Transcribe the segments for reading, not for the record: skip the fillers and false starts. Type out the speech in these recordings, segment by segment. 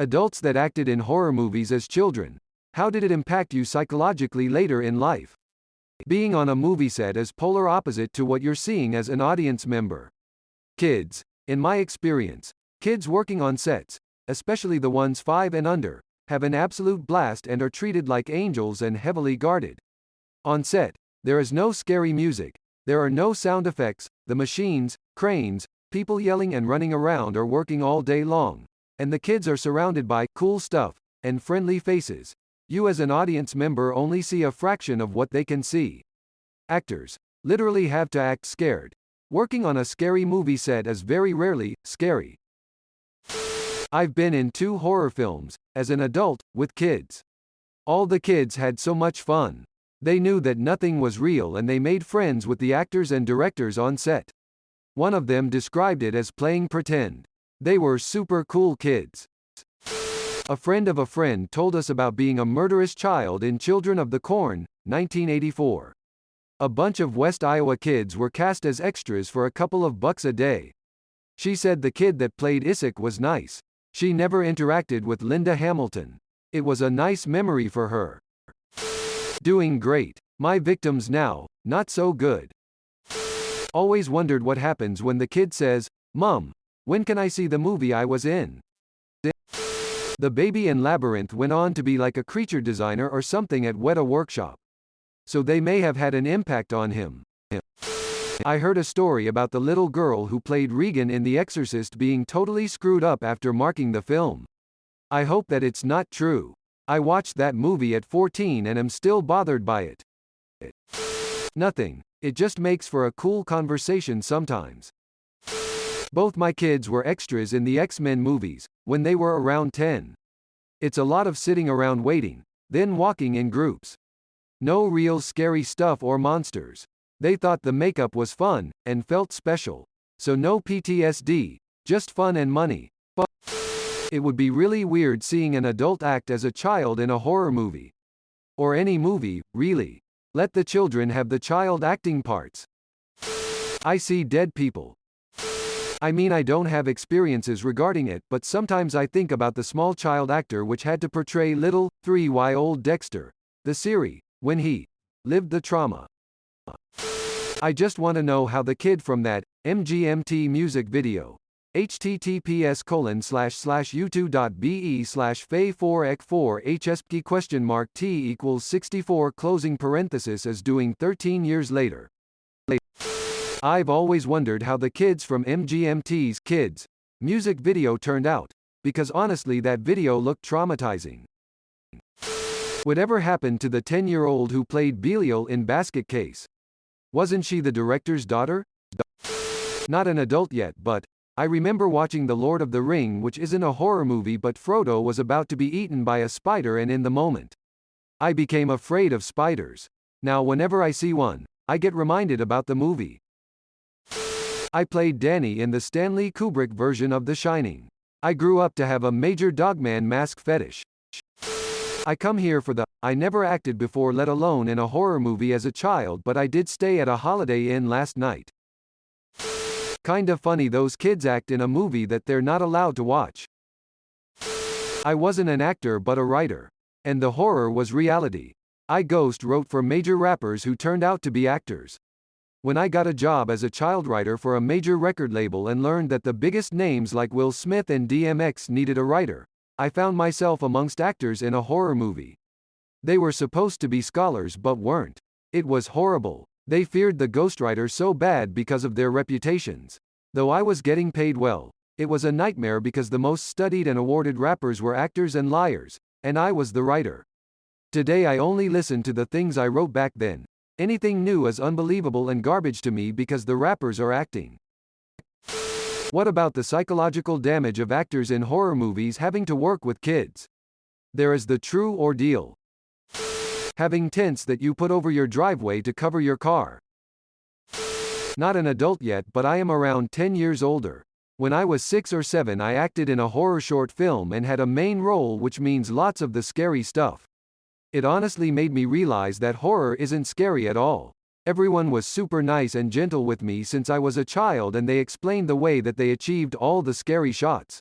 Adults that acted in horror movies as children. How did it impact you psychologically later in life? Being on a movie set is polar opposite to what you're seeing as an audience member. Kids. In my experience, kids working on sets, especially the ones 5 and under, have an absolute blast and are treated like angels and heavily guarded. On set, there is no scary music, there are no sound effects, the machines, cranes, people yelling and running around are working all day long, and the kids are surrounded by cool stuff and friendly faces. You as an audience member only see a fraction of what they can see. Actors literally have to act scared. Working on a scary movie set is very rarely scary. I've been in 2 horror films, as an adult, with kids. All the kids had so much fun. They knew that nothing was real and they made friends with the actors and directors on set. One of them described it as playing pretend. They were super cool kids. A friend of a friend told us about being a murderous child in Children of the Corn, 1984. A bunch of West Iowa kids were cast as extras for a couple of bucks a day. She said the kid that played Isaac was nice. She never interacted with Linda Hamilton. It was a nice memory for her. Doing great. My victims now, not so good. Always wondered what happens when the kid says, "Mom, when can I see the movie I was in?" The baby in Labyrinth went on to be like a creature designer or something at Weta Workshop. So they may have had an impact on him. I heard a story about the little girl who played Regan in The Exorcist being totally screwed up after marking the film. I hope that it's not true. I watched that movie at 14 and am still bothered by it. Nothing. It just makes for a cool conversation sometimes. Both my kids were extras in the X-Men movies, when they were around 10. It's a lot of sitting around waiting, then walking in groups. No real scary stuff or monsters. They thought the makeup was fun, and felt special. So no PTSD, just fun and money. But it would be really weird seeing an adult act as a child in a horror movie. Or any movie, really. Let the children have the child acting parts. I see dead people. I mean, I don't have experiences regarding it, but sometimes I think about the small child actor which had to portray little, 3-year-old Dexter, the series, when he lived the trauma. I just want to know how the kid from that MGMT music video, https://youtube.be/fay4ek4hsp?t=64 is doing 13 years later. I've always wondered how the kids from MGMT's Kids music video turned out, because honestly that video looked traumatizing. Whatever happened to the 10-year-old who played Belial in Basket Case? Wasn't she the director's daughter? Not an adult yet, but I remember watching The Lord of the Ring, which isn't a horror movie, but Frodo was about to be eaten by a spider, and in the moment, I became afraid of spiders. Now whenever I see one, I get reminded about the movie. I played Danny in the Stanley Kubrick version of The Shining. I grew up to have a major dogman mask fetish. I come here for the I never acted before, let alone in a horror movie as a child, but I did stay at a Holiday Inn last night. Kinda funny those kids act in a movie that they're not allowed to watch. I wasn't an actor but a writer. And the horror was reality. I ghost wrote for major rappers who turned out to be actors. When I got a job as a child writer for a major record label and learned that the biggest names like Will Smith and DMX needed a writer, I found myself amongst actors in a horror movie. They were supposed to be scholars but weren't. It was horrible. They feared the ghostwriter so bad because of their reputations. Though I was getting paid well, it was a nightmare because the most studied and awarded rappers were actors and liars, and I was the writer. Today I only listen to the things I wrote back then. Anything new is unbelievable and garbage to me because the rappers are acting. What about the psychological damage of actors in horror movies having to work with kids? There is the true ordeal. Having tents that you put over your driveway to cover your car. Not an adult yet, but I am around 10 years older. When I was 6 or 7, I acted in a horror short film and had a main role, which means lots of the scary stuff. It honestly made me realize that horror isn't scary at all. Everyone was super nice and gentle with me since I was a child, and they explained the way that they achieved all the scary shots.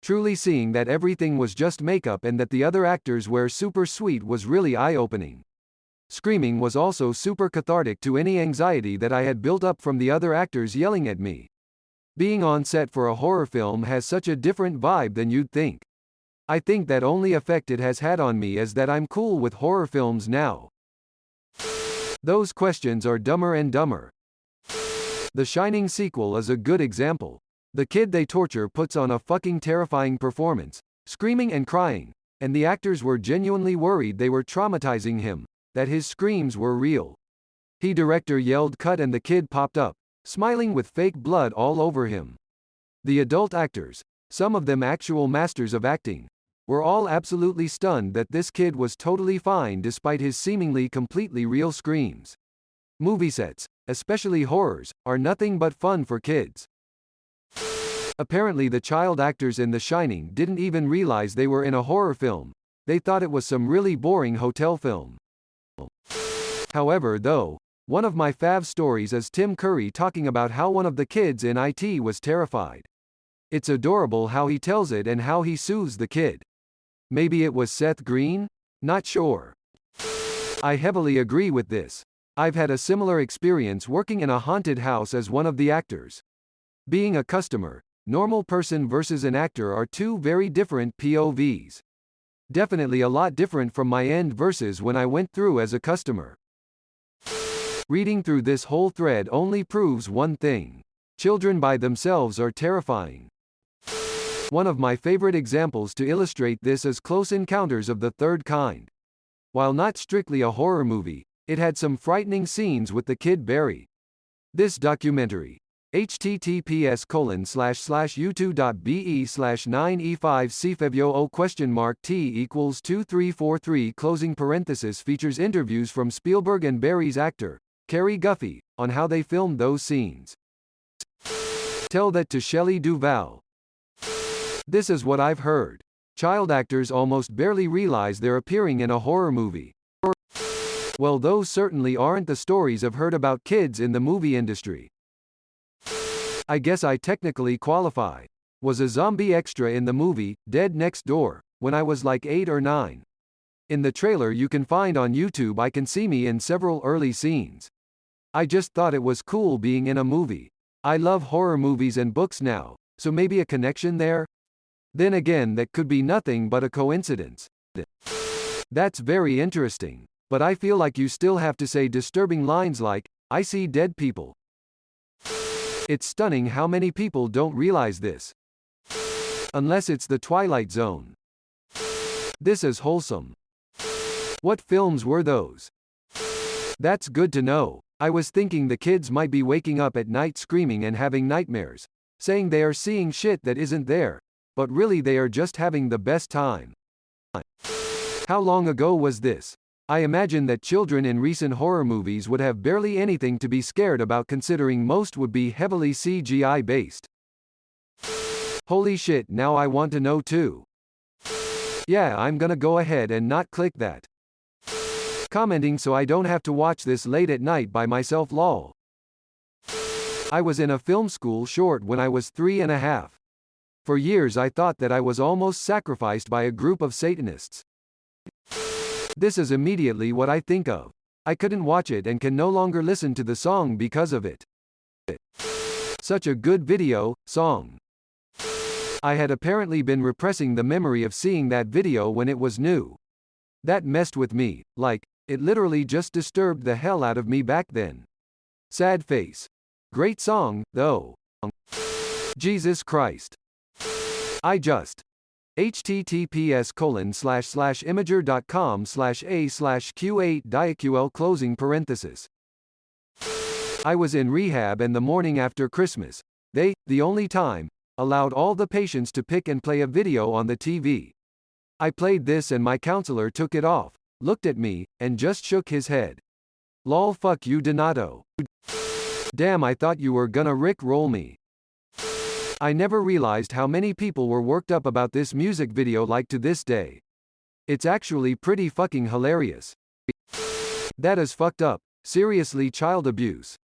Truly seeing that everything was just makeup and that the other actors were super sweet was really eye-opening. Screaming was also super cathartic to any anxiety that I had built up from the other actors yelling at me. Being on set for a horror film has such a different vibe than you'd think. I think that only effect it has had on me is that I'm cool with horror films now. Those questions are dumber and dumber. The Shining sequel is a good example. The kid they torture puts on a fucking terrifying performance, screaming and crying, and the actors were genuinely worried they were traumatizing him, that his screams were real. Director yelled cut and the kid popped up, smiling with fake blood all over him. The adult actors, some of them actual masters of acting, were all absolutely stunned that this kid was totally fine despite his seemingly completely real screams. Movie sets, especially horrors, are nothing but fun for kids. Apparently the child actors in The Shining didn't even realize they were in a horror film. They thought it was some really boring hotel film. However, though, one of my fav stories is Tim Curry talking about how one of the kids in IT was terrified. It's adorable how he tells it and how he soothes the kid. Maybe it was Seth Green? Not sure. I heavily agree with this. I've had a similar experience working in a haunted house as one of the actors. Being a customer, normal person versus an actor are two very different POVs. Definitely a lot different from my end versus when I went through as a customer. Reading through this whole thread only proves one thing. Children by themselves are terrifying. One of my favorite examples to illustrate this is Close Encounters of the Third Kind. While not strictly a horror movie, it had some frightening scenes with the kid Barry. This documentary, https://youtube.be/9e5cfebio_t=2343 features interviews from Spielberg and Barry's actor, Cary Guffey, on how they filmed those scenes. Tell that to Shelley Duvall. This is what I've heard. Child actors almost barely realize they're appearing in a horror movie. Well, those certainly aren't the stories I've heard about kids in the movie industry. I guess I technically qualify. Was a zombie extra in the movie, Dead Next Door, when I was like 8 or 9. In the trailer you can find on YouTube I can see me in several early scenes. I just thought it was cool being in a movie. I love horror movies and books now, so maybe a connection there? Then again, that could be nothing but a coincidence. That's very interesting. But I feel like you still have to say disturbing lines like, I see dead people. It's stunning how many people don't realize this. Unless it's the Twilight Zone. This is wholesome. What films were those? That's good to know. I was thinking the kids might be waking up at night screaming and having nightmares, saying they are seeing shit that isn't there, but really they are just having the best time. How long ago was this? I imagine that children in recent horror movies would have barely anything to be scared about considering most would be heavily CGI based. Holy shit, now I want to know too. Yeah, I'm gonna go ahead and not click that. Commenting so I don't have to watch this late at night by myself lol. I was in a film school short when I was 3.5. For years I thought that I was almost sacrificed by a group of Satanists. This is immediately what I think of. I couldn't watch it and can no longer listen to the song because of it. Such a good video, song. I had apparently been repressing the memory of seeing that video when it was new. That messed with me, like, it literally just disturbed the hell out of me back then. Sad face. Great song, though. Jesus Christ. I just. https://imager.com/a/q8diaql. I was in rehab and the morning after Christmas, they, the only time, allowed all the patients to pick and play a video on the TV. I played this and my counselor took it off, looked at me, and just shook his head. Lol, fuck you, Donato. Damn, I thought you were gonna Rick roll me. I never realized how many people were worked up about this music video like to this day. It's actually pretty fucking hilarious. That is fucked up. Seriously, child abuse.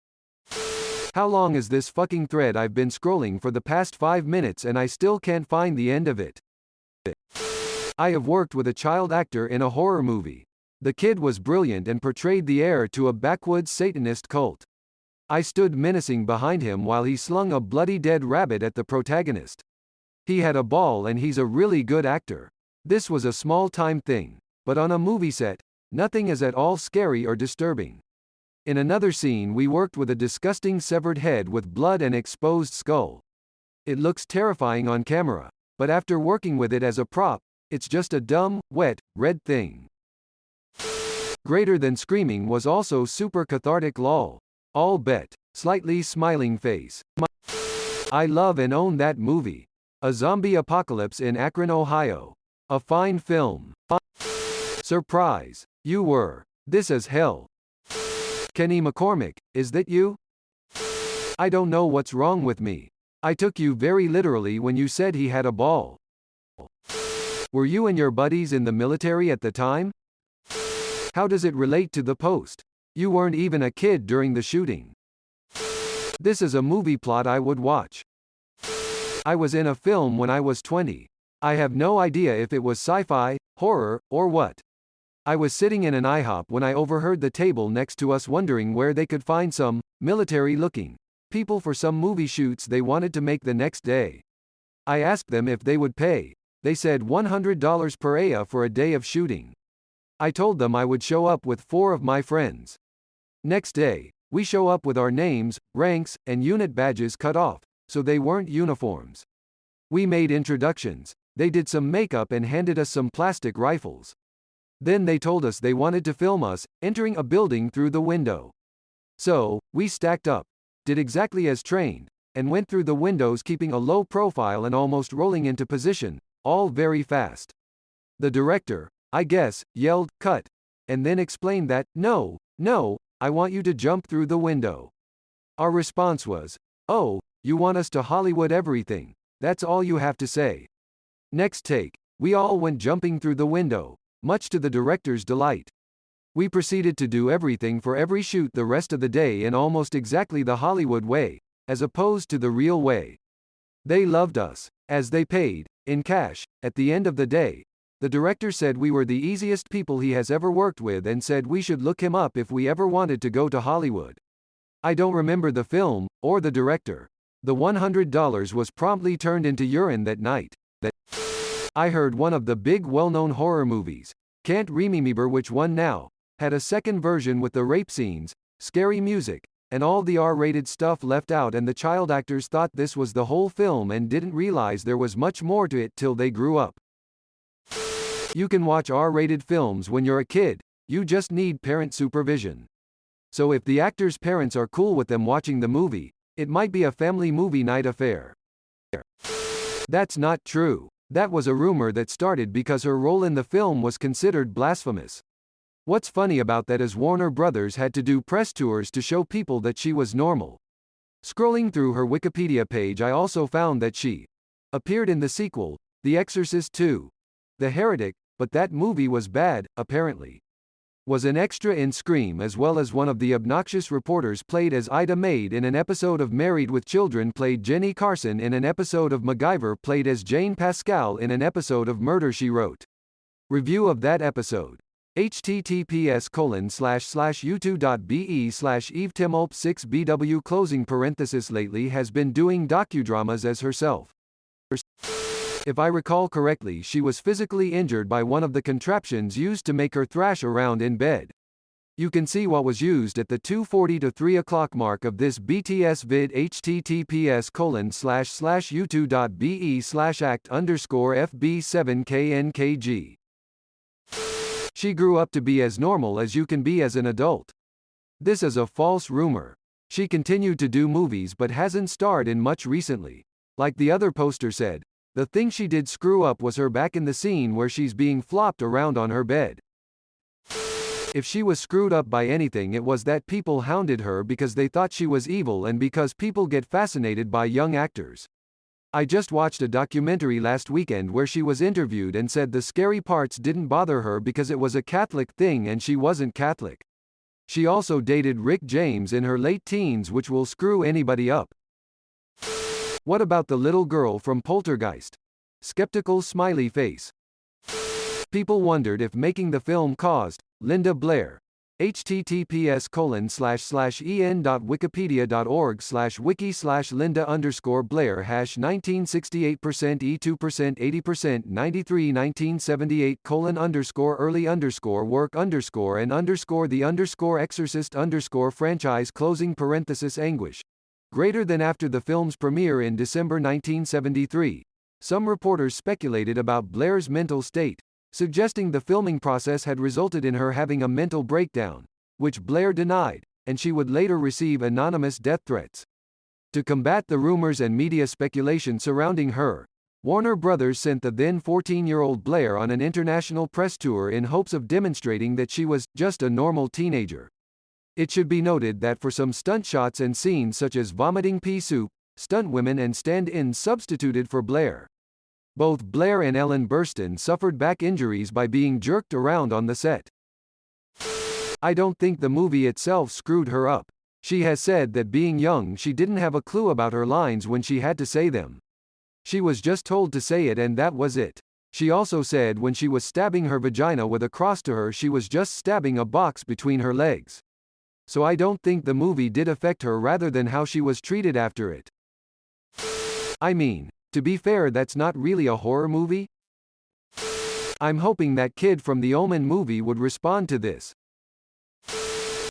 How long is this fucking thread? I've been scrolling for the past 5 minutes and I still can't find the end of it. I have worked with a child actor in a horror movie. The kid was brilliant and portrayed the heir to a backwoods Satanist cult. I stood menacing behind him while he slung a bloody dead rabbit at the protagonist. He had a ball and he's a really good actor. This was a small-time thing, but on a movie set, nothing is at all scary or disturbing. In another scene we worked with a disgusting severed head with blood and exposed skull. It looks terrifying on camera, but after working with it as a prop, it's just a dumb, wet, red thing. Greater Than Screaming was also super cathartic lol. All bet. Slightly smiling face. I love and own that movie. A zombie apocalypse in Akron, Ohio. A fine film. Surprise. You were. This is hell. Kenny McCormick, is that you? I don't know what's wrong with me. I took you very literally when you said he had a ball. Were you and your buddies in the military at the time? How does it relate to the post? You weren't even a kid during the shooting. This is a movie plot I would watch. I was in a film when I was 20. I have no idea if it was sci-fi, horror, or what. I was sitting in an IHOP when I overheard the table next to us wondering where they could find some military-looking people for some movie shoots they wanted to make the next day. I asked them if they would pay. They said $100 per aya for a day of shooting. I told them I would show up with 4 of my friends. Next day, we show up with our names, ranks, and unit badges cut off, so they weren't uniforms. We made introductions. They did some makeup and handed us some plastic rifles. Then they told us they wanted to film us entering a building through the window. So, we stacked up, did exactly as trained, and went through the windows keeping a low profile and almost rolling into position, all very fast. The director, I guess, yelled, "Cut," and then explained that, no, I want you to jump through the window. Our response was, oh, you want us to Hollywood everything, that's all you have to say. Next take, we all went jumping through the window, much to the director's delight. We proceeded to do everything for every shoot the rest of the day in almost exactly the Hollywood way, as opposed to the real way. They loved us, as they paid, in cash, at the end of the day. The director said we were the easiest people he has ever worked with and said we should look him up if we ever wanted to go to Hollywood. I don't remember the film, or the director. The $100 was promptly turned into urine that night. I heard one of the big well-known horror movies, can't remember which one now, had a second version with the rape scenes, scary music, and all the R-rated stuff left out, and the child actors thought this was the whole film and didn't realize there was much more to it till they grew up. You can watch R-rated films when you're a kid, you just need parent supervision. So if the actors' parents are cool with them watching the movie, it might be a family movie night affair. That's not true. That was a rumor that started because her role in the film was considered blasphemous. What's funny about that is Warner Brothers had to do press tours to show people that she was normal. Scrolling through her Wikipedia page, I also found that she appeared in the sequel, The Exorcist II. The Heretic, but that movie was bad, apparently. Was an extra in Scream, as well as one of the obnoxious reporters played as Ida Maid in an episode of Married with Children, played Jenny Carson in an episode of MacGyver, played as Jane Pascal in an episode of Murder, She Wrote. Review of that episode. https://youtube.be/evetimulp6bw. Lately has been doing docudramas as herself. If I recall correctly, she was physically injured by one of the contraptions used to make her thrash around in bed. You can see what was used at the 2:40 to 3 o'clock mark of this BTS vid. https://youtube.be/act_fb7knkg. She grew up to be as normal as you can be as an adult. This is a false rumor. She continued to do movies but hasn't starred in much recently. Like the other poster said, the thing she did screw up was her back in the scene where she's being flopped around on her bed. If she was screwed up by anything, it was that people hounded her because they thought she was evil and because people get fascinated by young actors. I just watched a documentary last weekend where she was interviewed and said the scary parts didn't bother her because it was a Catholic thing and she wasn't Catholic. She also dated Rick James in her late teens, which will screw anybody up. What about the little girl from Poltergeist? Skeptical smiley face. People wondered if making the film caused Linda Blair. https://en.wikipedia.org/wiki/Linda_Blair 1968% E2% 80% 93 1978:early work and the exorcist franchise anguish. Greater than after the film's premiere in December 1973. Some reporters speculated about Blair's mental state, suggesting the filming process had resulted in her having a mental breakdown, which Blair denied, and she would later receive anonymous death threats. To combat the rumors and media speculation surrounding her, Warner Brothers sent the then 14-year-old Blair on an international press tour in hopes of demonstrating that she was just a normal teenager. It should be noted that for some stunt shots and scenes such as vomiting pea soup, stuntwomen and stand-ins substituted for Blair. Both Blair and Ellen Burstyn suffered back injuries by being jerked around on the set. I don't think the movie itself screwed her up. She has said that being young she didn't have a clue about her lines when she had to say them. She was just told to say it and that was it. She also said when she was stabbing her vagina with a cross to her she was just stabbing a box between her legs. So I don't think the movie did affect her rather than how she was treated after it. I mean, to be fair, that's not really a horror movie. I'm hoping that kid from the Omen movie would respond to this.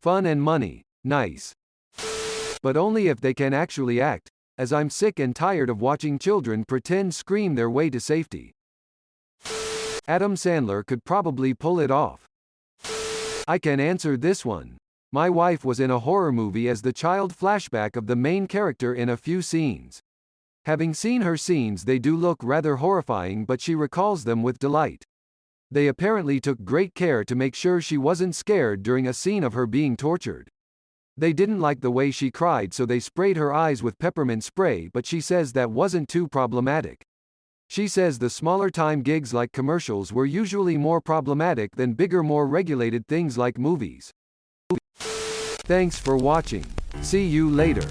Fun and money, nice. But only if they can actually act, as I'm sick and tired of watching children pretend scream their way to safety. Adam Sandler could probably pull it off. I can answer this one. My wife was in a horror movie as the child flashback of the main character in a few scenes. Having seen her scenes, they do look rather horrifying, but she recalls them with delight. They apparently took great care to make sure she wasn't scared during a scene of her being tortured. They didn't like the way she cried, so they sprayed her eyes with peppermint spray, but she says that wasn't too problematic. She says the smaller time gigs like commercials were usually more problematic than bigger, more regulated things like movies. Thanks for watching. See you later.